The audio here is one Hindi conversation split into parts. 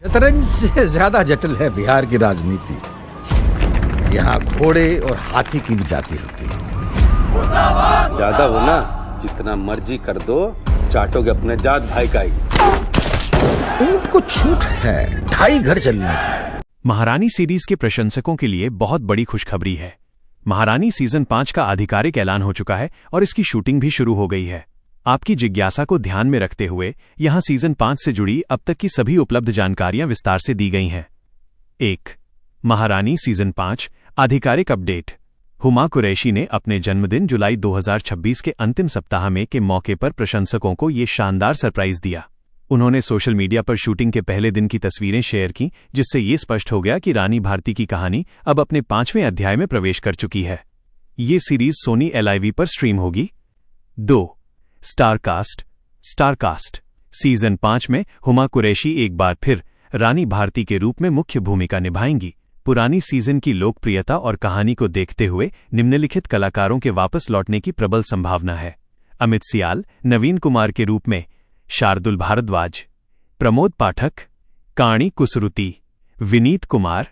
शतरंज से ज्यादा जटिल है बिहार की राजनीति। यहाँ घोड़े और हाथी की भी जाति होती है। ज्यादा हो ना, जितना मर्जी कर दो, चाटोगे अपने जात भाई का ही। उनको छूट है 2.5 घर चलने की। महारानी सीरीज के प्रशंसकों के लिए बहुत बड़ी खुशखबरी है। महारानी सीजन 5 का आधिकारिक ऐलान हो चुका है और इसकी शूटिंग भी शुरू हो गई है। आपकी जिज्ञासा को ध्यान में रखते हुए यहां सीजन 5 से जुड़ी अब तक की सभी उपलब्ध जानकारियां विस्तार से दी गई हैं। 1. महारानी सीजन 5 आधिकारिक अपडेट। हुमा कुरैशी ने अपने जन्मदिन जुलाई 2026 के अंतिम सप्ताह में के मौके पर प्रशंसकों को ये शानदार सरप्राइज दिया। उन्होंने सोशल मीडिया पर शूटिंग के पहले दिन की तस्वीरें शेयर की, जिससे ये स्पष्ट हो गया कि रानी भारती की कहानी अब अपने 5वें अध्याय में प्रवेश कर चुकी है। ये सीरीज सोनी LIV पर स्ट्रीम होगी। 2. स्टारकास्ट सीजन 5 में हुमा कुरैशी एक बार फिर रानी भारती के रूप में मुख्य भूमिका निभाएंगी। पुरानी सीजन की लोकप्रियता और कहानी को देखते हुए निम्नलिखित कलाकारों के वापस लौटने की प्रबल संभावना है। अमित सियाल नवीन कुमार के रूप में, शार्दुल भारद्वाज, प्रमोद पाठक, काणी कुसरुती, विनीत कुमार।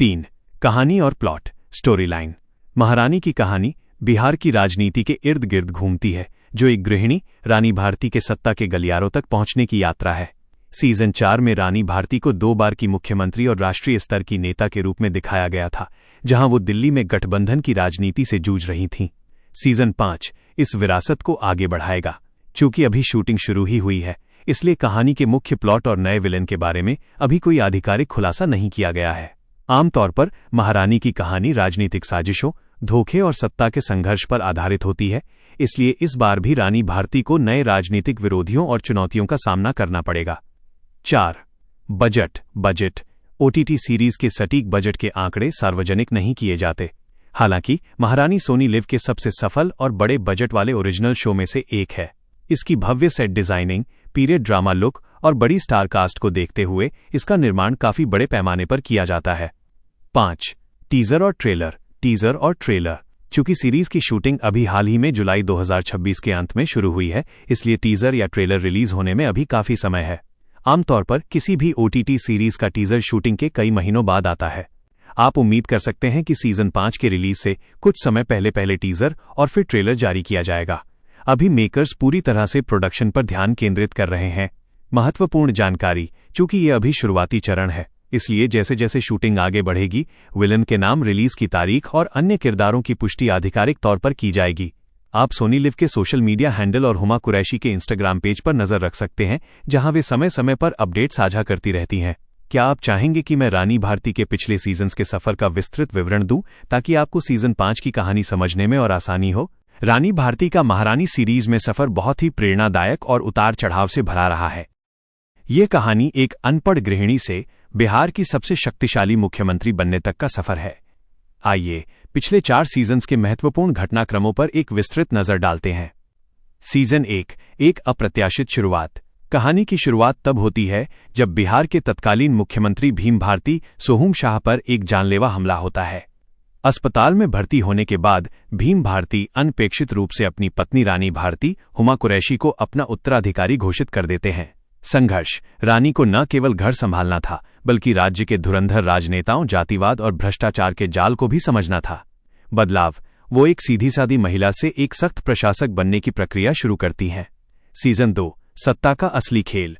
3. कहानी और प्लॉट स्टोरी लाइन। महारानी की कहानी बिहार की राजनीति के इर्द गिर्द घूमती है, जो एक गृहिणी रानी भारती के सत्ता के गलियारों तक पहुंचने की यात्रा है। सीजन 4 में रानी भारती को 2 बार की मुख्यमंत्री और राष्ट्रीय स्तर की नेता के रूप में दिखाया गया था, जहां वो दिल्ली में गठबंधन की राजनीति से जूझ रही थीं। सीजन 5 इस विरासत को आगे बढ़ाएगा। चूंकि अभी शूटिंग शुरू ही हुई है, इसलिए कहानी के मुख्य प्लॉट और नए विलेन के बारे में अभी कोई आधिकारिक खुलासा नहीं किया गया है। आमतौर पर महारानी की कहानी राजनीतिक साजिशों, धोखे और सत्ता के संघर्ष पर आधारित होती है, इसलिए इस बार भी रानी भारती को नए राजनीतिक विरोधियों और चुनौतियों का सामना करना पड़ेगा। 4. बजट OTT सीरीज के सटीक बजट के आंकड़े सार्वजनिक नहीं किए जाते। हालांकि महारानी सोनी लिव के सबसे सफल और बड़े बजट वाले ओरिजिनल शो में से एक है। इसकी भव्य set designing, period drama look और बड़ी स्टार कास्ट को देखते हुए इसका निर्माण काफी बड़े पैमाने पर किया जाता है। 5. टीजर और ट्रेलर। चूंकि सीरीज की शूटिंग अभी हाल ही में जुलाई 2026 के अंत में शुरू हुई है, इसलिए टीजर या ट्रेलर रिलीज होने में अभी काफी समय है। आमतौर पर किसी भी OTT सीरीज का टीजर शूटिंग के कई महीनों बाद आता है। आप उम्मीद कर सकते हैं कि सीजन 5 के रिलीज से कुछ समय पहले टीजर और फिर ट्रेलर जारी किया जाएगा। अभी मेकर्स पूरी तरह से प्रोडक्शन पर ध्यान केंद्रित कर रहे हैं। महत्वपूर्ण जानकारी, चूंकि ये अभी शुरुआती चरण है, इसलिए जैसे जैसे शूटिंग आगे बढ़ेगी, विलन के नाम, रिलीज की तारीख और अन्य किरदारों की पुष्टि आधिकारिक तौर पर की जाएगी। आप सोनी लिव के सोशल मीडिया हैंडल और हुमा कुरैशी के इंस्टाग्राम पेज पर नजर रख सकते हैं, जहां वे समय समय पर अपडेट साझा करती रहती हैं। क्या आप चाहेंगे कि मैं रानी भारती के पिछले सीजन्स के सफर का विस्तृत विवरण दूं, ताकि आपको सीजन 5 की कहानी समझने में और आसानी हो? रानी भारती का महारानी सीरीज में सफर बहुत ही प्रेरणादायक और उतार चढ़ाव से भरा रहा है। ये कहानी एक अनपढ़ गृहिणी से बिहार की सबसे शक्तिशाली मुख्यमंत्री बनने तक का सफर है। आइए पिछले 4 सीजन्स के महत्वपूर्ण घटनाक्रमों पर एक विस्तृत नजर डालते हैं। सीजन 1 एक अप्रत्याशित शुरुआत। कहानी की शुरुआत तब होती है जब बिहार के तत्कालीन मुख्यमंत्री भीम भारती सोहूम शाह पर एक जानलेवा हमला होता है। अस्पताल में भर्ती होने के बाद भीम भारती अनपेक्षित रूप से अपनी पत्नी रानी भारती हुमा कुरैशी को अपना उत्तराधिकारी घोषित कर देते हैं। संघर्ष। रानी को न केवल घर संभालना था, बल्कि राज्य के धुरंधर राजनेताओं, जातिवाद और भ्रष्टाचार के जाल को भी समझना था। बदलाव। वो एक सीधी सादी महिला से एक सख्त प्रशासक बनने की प्रक्रिया शुरू करती हैं। सीजन 2 सत्ता का असली खेल।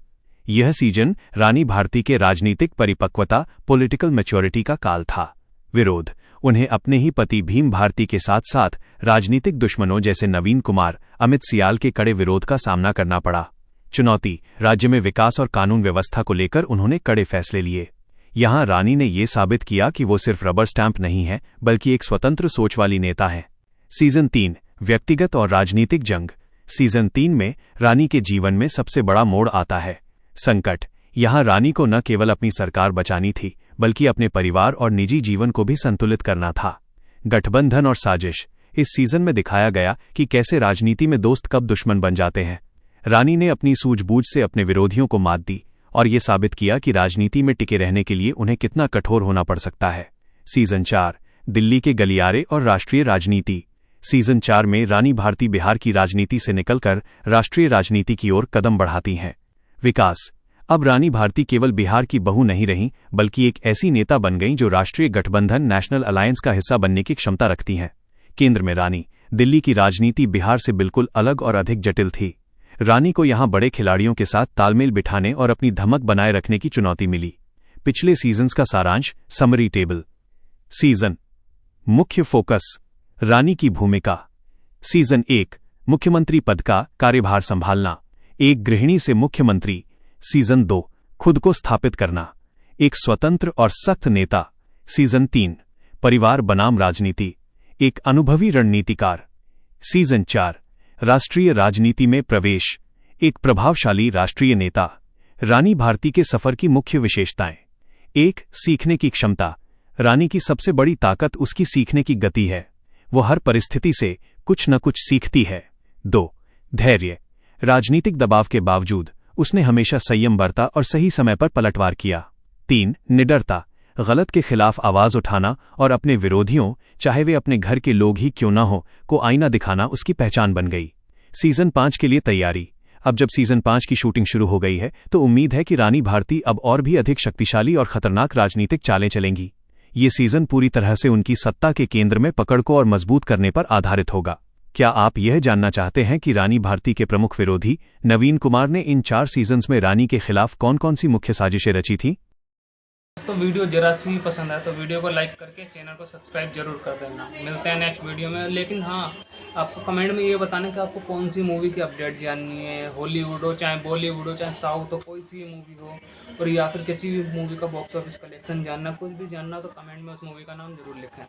यह सीजन रानी भारती के राजनीतिक परिपक्वता, पॉलिटिकल मैच्योरिटी का काल था। विरोध। उन्हें अपने ही पति भीम भारती के साथ साथ राजनीतिक दुश्मनों जैसे नवीन कुमार, अमित सियाल के कड़े विरोध का सामना करना पड़ा। चुनौती। राज्य में विकास और कानून व्यवस्था को लेकर उन्होंने कड़े फैसले लिए। यहां रानी ने ये साबित किया कि वो सिर्फ रबर स्टैंप नहीं है, बल्कि एक स्वतंत्र सोच वाली नेता है। सीजन 3 व्यक्तिगत और राजनीतिक जंग। सीजन 3 में रानी के जीवन में सबसे बड़ा मोड़ आता है। संकट। यहां रानी को न केवल अपनी सरकार बचानी थी, बल्कि अपने परिवार और निजी जीवन को भी संतुलित करना था। गठबंधन और साजिश। इस सीजन में दिखाया गया कि कैसे राजनीति में दोस्त कब दुश्मन बन जाते हैं। रानी ने अपनी सूझबूझ से अपने विरोधियों को मात दी और ये साबित किया कि राजनीति में टिके रहने के लिए उन्हें कितना कठोर होना पड़ सकता है। सीजन 4 दिल्ली के गलियारे और राष्ट्रीय राजनीति। सीजन 4 में रानी भारती बिहार की राजनीति से निकलकर राष्ट्रीय राजनीति की ओर कदम बढ़ाती हैं। विकास। अब रानी भारती केवल बिहार की बहू नहीं रहीं, बल्कि एक ऐसी नेता बन गईं जो राष्ट्रीय गठबंधन नेशनल अलायंस का हिस्सा बनने की क्षमता रखती हैं। केंद्र में रानी, दिल्ली की राजनीति बिहार से बिल्कुल अलग और अधिक जटिल थी। रानी को यहां बड़े खिलाड़ियों के साथ तालमेल बिठाने और अपनी धमक बनाए रखने की चुनौती मिली। पिछले सीजन्स का सारांश, समरी टेबल। सीजन मुख्य फोकस, रानी की भूमिका। सीजन 1, मुख्यमंत्री पद का कार्यभार संभालना, एक गृहिणी से मुख्यमंत्री। सीजन 2, खुद को स्थापित करना, एक स्वतंत्र और सख्त नेता। सीजन 3, परिवार बनाम राजनीति, एक अनुभवी रणनीतिकार। सीजन 4, राष्ट्रीय राजनीति में प्रवेश, एक प्रभावशाली राष्ट्रीय नेता। रानी भारती के सफर की मुख्य विशेषताएं। 1, सीखने की क्षमता। रानी की सबसे बड़ी ताकत उसकी सीखने की गति है। वो हर परिस्थिति से कुछ न कुछ सीखती है। 2, धैर्य। राजनीतिक दबाव के बावजूद उसने हमेशा संयम बरता और सही समय पर पलटवार किया। 3, निडरता। गलत के खिलाफ आवाज उठाना और अपने विरोधियों, चाहे वे अपने घर के लोग ही क्यों न हो, को आईना दिखाना उसकी पहचान बन गई। सीजन 5 के लिए तैयारी। अब जब सीजन 5 की शूटिंग शुरू हो गई है तो उम्मीद है कि रानी भारती अब और भी अधिक शक्तिशाली और खतरनाक राजनीतिक चालें चलेंगी। ये सीजन पूरी तरह से उनकी सत्ता के केंद्र में पकड़ को और मजबूत करने पर आधारित होगा। क्या आप यह जानना चाहते हैं कि रानी भारती के प्रमुख विरोधी नवीन कुमार ने इन 4 सीजन्स में रानी के खिलाफ कौन कौन सी मुख्य साजिशें रची थीं? तो वीडियो जरा सी पसंद आए तो वीडियो को लाइक करके चैनल को सब्सक्राइब जरूर कर देना। मिलते हैं नेक्स्ट वीडियो में। लेकिन हाँ, आपको कमेंट में ये बताना कि आपको कौन सी मूवी की अपडेट जाननी है, हॉलीवुड हो चाहे बॉलीवुड हो चाहे साउथ हो, कोई सी मूवी हो, और या फिर किसी भी मूवी का बॉक्स ऑफिस कलेक्शन जानना, कुछ भी जानना तो कमेंट में उस मूवी का नाम जरूर लिखें।